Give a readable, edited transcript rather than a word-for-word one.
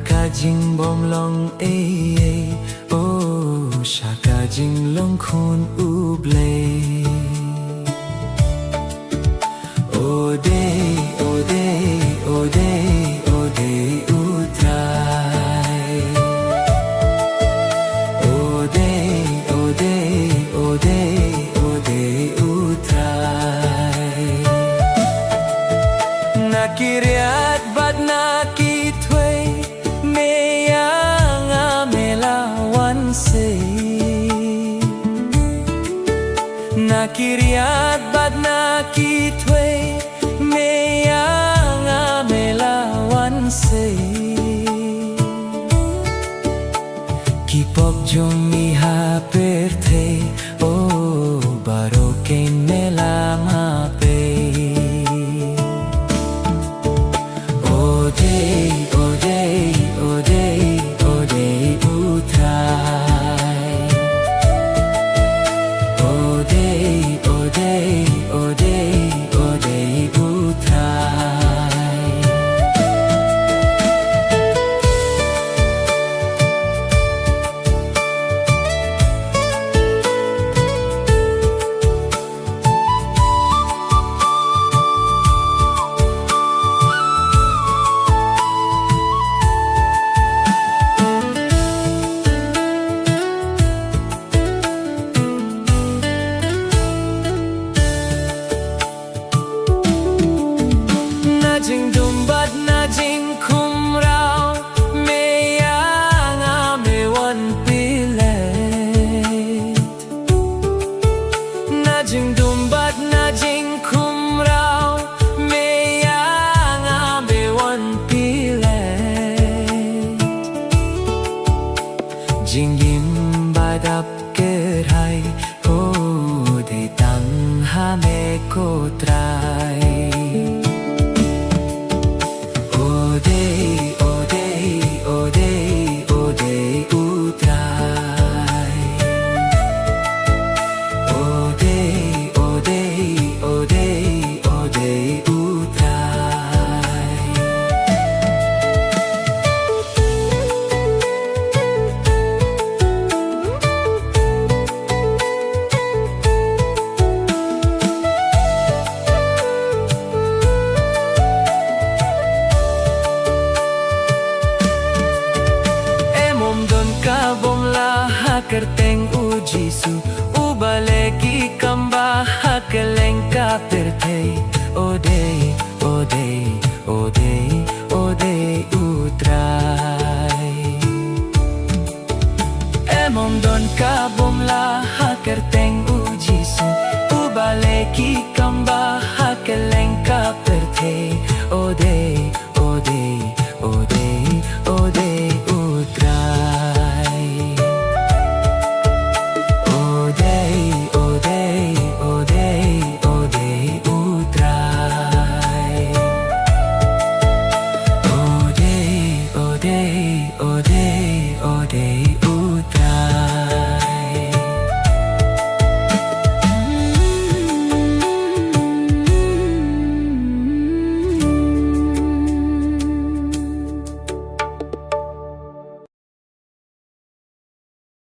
ka jing bom long o shaka jing long khun uble o day o day o day o day utrai o day o day o day o day utrai nakiriat bad nakitway meyang amelawan se nakiriat bad nakitway meyang amelawan se kipok jomi haperte o baroken melam hape o day o day o day o day utrai o day o day o day o day utrai Najing dumbat najing kumrao meyang amewan pilet najing dumbat najing kumrao meyang amewan pilet jinggim badap kerai ho de tang hame kotrai o day o day o day o day utrai o day o day o day o day utrai Kabom la hakerteng ujisu ubaleki kamba hakeleng kaperte o day o day o day o day utrai emom don kabom la hakerteng ujisu ubaleki